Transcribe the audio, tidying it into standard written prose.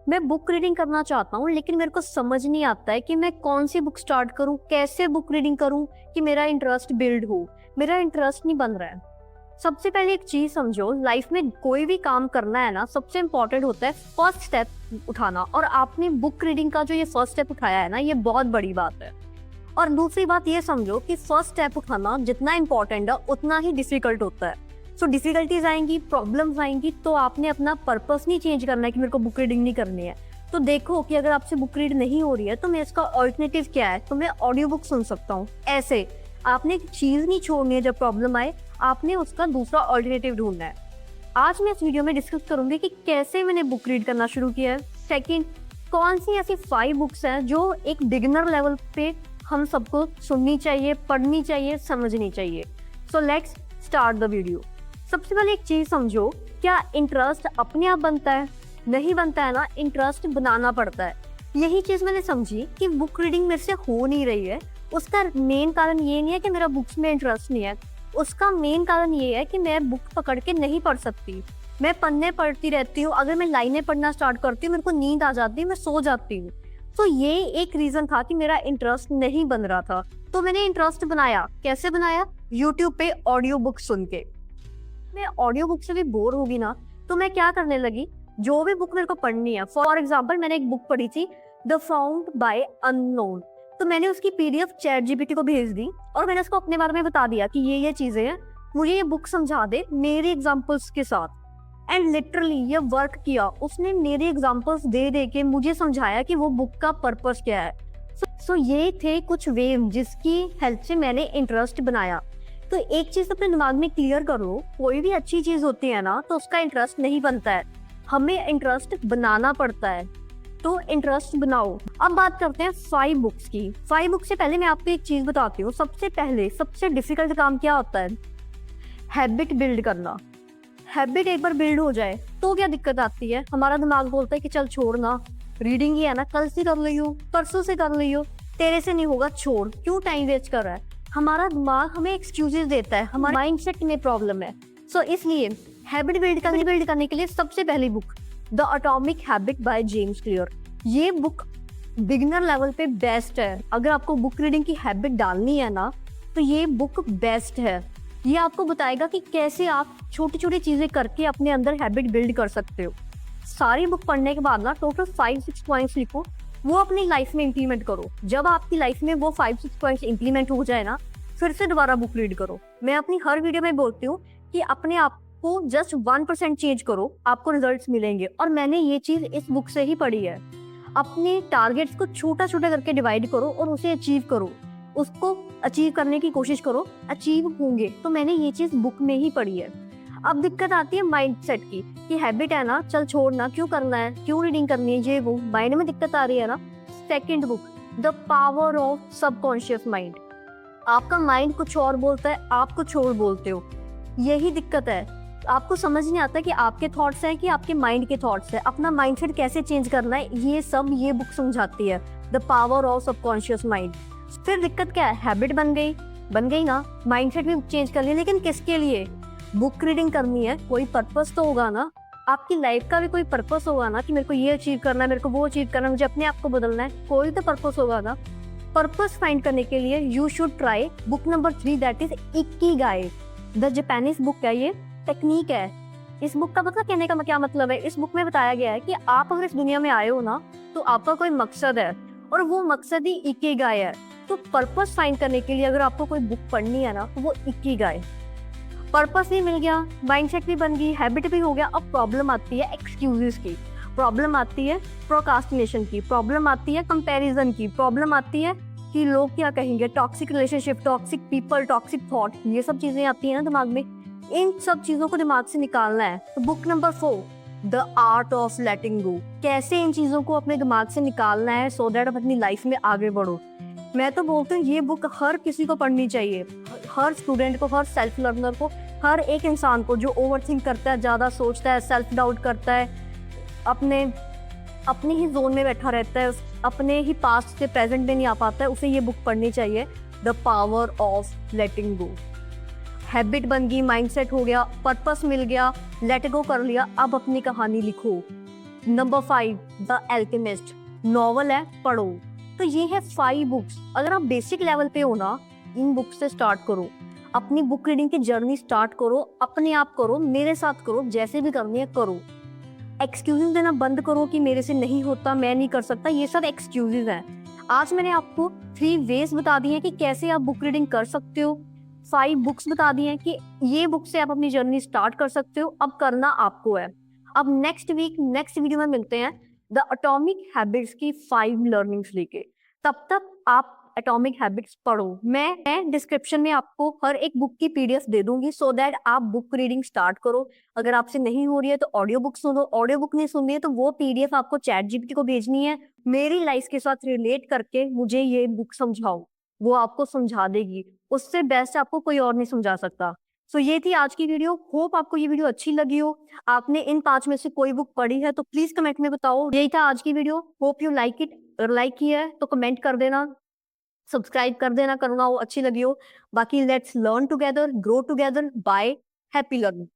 मैं book reading करना चाहता हूँ, लेकिन मेरे को समझ नहीं आता है कि मैं कौन सी बुक स्टार्ट करूँ, कैसे बुक रीडिंग करूँ कि मेरा इंटरेस्ट बिल्ड हो। मेरा इंटरेस्ट नहीं बन रहा है। सबसे पहले एक चीज समझो, लाइफ में कोई भी काम करना है ना, सबसे इम्पोर्टेंट होता है फर्स्ट स्टेप उठाना। और आपने बुक रीडिंग का जो ये फर्स्ट स्टेप उठाया है ना, ये बहुत बड़ी बात है। और दूसरी बात ये समझो कि फर्स्ट स्टेप उठाना जितना इम्पोर्टेंट है उतना ही डिफिकल्ट होता है। सो डिफिकल्टीज आएंगी, प्रॉब्लम्स आएंगी, तो आपने अपना पर्पस नहीं चेंज करना है कि मेरे को बुक रीडिंग नहीं करनी है। तो देखो कि अगर आपसे बुक रीड नहीं हो रही है तो मैं इसका ऑल्टरनेटिव क्या है, तो मैं ऑडियो बुक सुन सकता हूँ। ऐसे आपने एक चीज नहीं छोड़नी है, जब प्रॉब्लम आए आपने उसका दूसरा ऑल्टरनेटिव ढूंढना है। आज मैं इस वीडियो में डिस्कस करूंगी कि कैसे मैंने बुक रीड करना शुरू किया है। सेकंड, कौन सी ऐसी 5 बुक्स हैं जो एक बिगिनर लेवल पे हम सबको सुननी चाहिए, पढ़नी चाहिए, समझनी चाहिए। So let's start the video. सबसे पहले एक चीज समझो, क्या इंटरेस्ट अपने आप बनता है? नहीं बनता है ना, इंटरेस्ट बनाना पड़ता है। यही चीज मैंने समझी कि बुक रीडिंग मेरे से हो नहीं रही है। उसका मेन कारण ये नहीं है कि मेरा बुक्स में इंटरेस्ट नहीं है, उसका मेन कारण ये है कि मैं बुक पकड़ के नहीं पढ़ सकती। मैं पन्ने पढ़ती रहती हूँ, अगर मैं लाइनें पढ़ना स्टार्ट करती हूँ मेरे को नींद आ जाती है, मैं सो जाती हूँ। तो ये एक रीजन था कि मेरा इंटरेस्ट नहीं बन रहा था। तो मैंने इंटरेस्ट बनाया। कैसे बनाया? यूट्यूब पे ऑडियो बुक सुन के। मैं ऑडियो बुक से भी बोर होगी ना, तो मैं क्या करने लगी, जो भी बुक मेरे को पढ़नी है। फॉर एग्जाम्पल मैंने एक बुक पढ़ी थी, द फाउंड बाय अननोन। तो मैंने उसकी पीडीएफ चैट जीपीटी को भेज दी और मैंने उसको अपने बारे में बता दिया कि ये चीजें हैं, मुझे ये बुक समझा दे मेरे एग्जाम्पल्स के साथ। एंड लिटरली ये वर्क किया। उसने मेरे एग्जाम्पल्स दे दे के मुझे समझाया कि वो बुक का पर्पस क्या है। सो ये थे कुछ वेव जिसकी हेल्प से मैंने इंटरेस्ट बनाया। तो एक चीज अपने दिमाग में क्लियर करो, कोई भी अच्छी चीज होती है ना तो उसका इंटरेस्ट नहीं बनता है, हमें इंटरेस्ट बनाना पड़ता है। तो इंटरेस्ट बनाओ। अब बात करते हैं 5 बुक्स की। 5 बुक्स से पहले मैं आपको एक चीज बताती हूँ। सबसे पहले सबसे डिफिकल्ट काम क्या होता है? हैबिट बिल्ड करना। हैबिट एक बार बिल्ड हो जाए तो क्या दिक्कत आती है? हमारा दिमाग बोलता है कि चल छोड़ना, रीडिंग ही है ना, कल से कर लियो, परसों से कर लियो, तेरे से नहीं होगा, छोड़, क्यों टाइम वेस्ट कर रहा है। हमारा दिमाग हमें एक्सक्यूजेस देता है, हमारे माइंडसेट में प्रॉब्लम है। सो इसलिए हैबिट बिल्ड करने के लिए सबसे पहली book the atomic habit by James clear. ये बुक बिगिनर लेवल पे बेस्ट है। अगर आपको बुक रीडिंग की हैबिट डालनी है ना तो ये बुक बेस्ट है। ये आपको बताएगा कि कैसे आप छोटी छोटी चीजें करके अपने अंदर हैबिट बिल्ड कर सकते हो। सारी बुक पढ़ने के बाद ना टोटल 5-6 पॉइंट्स लिखो, वो अपनी लाइफ में इंप्लीमेंट करो। जब आपकी लाइफ में वो 5-6 पॉइंट्स इंप्लीमेंट हो जाए ना, फिर से दोबारा बुक रीड करो। मैं अपनी हर वीडियो में बोलती हूँ कि अपने आप को जस्ट 1% चेंज करो, आपको रिजल्ट्स मिलेंगे। और मैंने ये चीज इस बुक से ही पढ़ी है। अपने टारगेट्स को छोटा छोटा करके डिवाइड करो और उसे अचीव करो, उसको अचीव करने की कोशिश करो, अचीव होंगे। तो मैंने ये चीज बुक में ही पढ़ी है। अब दिक्कत आती है माइंडसेट की, कि हैबिट है ना, चल छोड़ना, क्यों करना है, क्यों रीडिंग करनी है, ये वो माइंड में दिक्कत आ रही है ना। Second book the power of subconscious mind. आपका माइंड कुछ और बोलता है, आप कुछ और बोलते हो, यही दिक्कत है। आपको समझ नहीं आता कि आपके थॉट्स हैं कि आपके माइंड के थॉट्स हैं। अपना माइंडसेट कैसे चेंज करना है, ये सब ये बुक समझाती है, the power of subconscious mind. फिर दिक्कत क्या है? हैबिट बन गई ना, माइंडसेट भी चेंज कर लिया, लेकिन किसके लिए? बुक रीडिंग करनी है, कोई पर्पस तो होगा ना। आपकी लाइफ का भी कोई पर्पस होगा ना, कि मेरे को ये अचीव करना है, मेरे को वो अचीव करना है, मुझे अपने आप को बदलना है, कोई तो पर्पस होगा ना। पर्पस फाइंड करने के लिए you should try book number 3, that is Ikigai. The Japanese book है, ये टेक्निक है। इस बुक का पता कहने का क्या मतलब है? इस बुक में बताया गया है कि आप अगर इस दुनिया में आए हो ना तो आपका कोई मकसद है, और वो मकसद ही इकिगाई है। तो पर्पस फाइंड करने के लिए अगर आपको कोई बुक पढ़नी है ना तो वो इकिगाई। पर्पस भी मिल गया, माइंडसेट भी बन गई, हैबिट भी हो गया। अब प्रॉब्लम आती है एक्सक्यूजेस की, प्रॉब्लम आती है प्रोकास्टिनेशन की, प्रॉब्लम आती है कंपैरिजन की, प्रॉब्लम आती है कि लोग क्या कहेंगे, toxic relationship, toxic people, toxic thought, ये सब चीजें आती है ना दिमाग में। इन सब चीजों को दिमाग से निकालना है। तो book number 4 the art of letting go. कैसे इन चीजों को अपने दिमाग से निकालना है सो दैट आप अपनी लाइफ में आगे बढ़ो। मैं तो बोलती हूँ ये बुक हर किसी को पढ़नी चाहिए, हर स्टूडेंट को, हर सेल्फ लर्नर को, हर एक इंसान को जो ओवरथिंक करता है, ज्यादा सोचता है, सेल्फ डाउट करता है, अपने ही जोन में बैठा रहता है, अपने ही पास्ट से प्रेजेंट में नहीं आ पाता है, उसे ये बुक पढ़नी चाहिए, the power of letting go. Habit बन गई, माइंडसेट हो गया, पर्पस मिल गया, लेट गो कर लिया, अब अपनी कहानी लिखो। नंबर 5 द एल्केमिस्ट, नॉवल है, पढ़ो। तो ये है 5 बुक्स। अगर आप बेसिक लेवल पे हो ना, इन बुक से स्टार्ट करो, अपनी बुक रीडिंग की जर्नी स्टार्ट करो, अपने आप करो, मेरे साथ करो, जैसे भी करनी है करो। एक्सक्यूजेस देना बंद करो कि मेरे से नहीं होता, मैं नहीं कर सकता, ये सब एक्सक्यूजेस हैं। आज मैंने आपको 3 वेज बता दिए हैं कि कैसे आप बुक रीडिंग कर सकते हो, 5 बुक्स बता दिए हैं कि ये बुक से आप अपनी जर्नी स्टार्ट कर सकते हो। अब करना आपको है। अब नेक्स्ट वीक नेक्स्ट वीडियो में मिलते हैं द एटॉमिक हैबिट्स की 5 लर्निंग्स लेके। तब तक आप एटॉमिक हैबिट्स पढ़ो। मैं डिस्क्रिप्शन में आपको हर एक बुक की पीडीएफ दे दूंगी सो दैट आप बुक रीडिंग स्टार्ट करो। अगर आपसे नहीं हो रही है तो ऑडियो बुक सुनो, ऑडियो बुक नहीं सुननी है तो वो पीडीएफ आपको चैट जीपीटी को भेजनी है, मेरी लाइफ के साथ रिलेट करके मुझे ये बुक समझाओ, वो आपको समझा देगी। उससे बेस्ट आपको कोई और नहीं समझा सकता। सो ये थी आज की वीडियो। होप आपको ये वीडियो अच्छी लगी हो। आपने इन 5 में से कोई बुक पढ़ी है तो प्लीज कमेंट में बताओ। यही था आज की video. Hope you like it. अगर लाइक किया है तो कमेंट कर देना, सब्सक्राइब कर देना, करना हो अच्छी लगी हो। बाकी let's learn together, grow together. Bye, happy learning.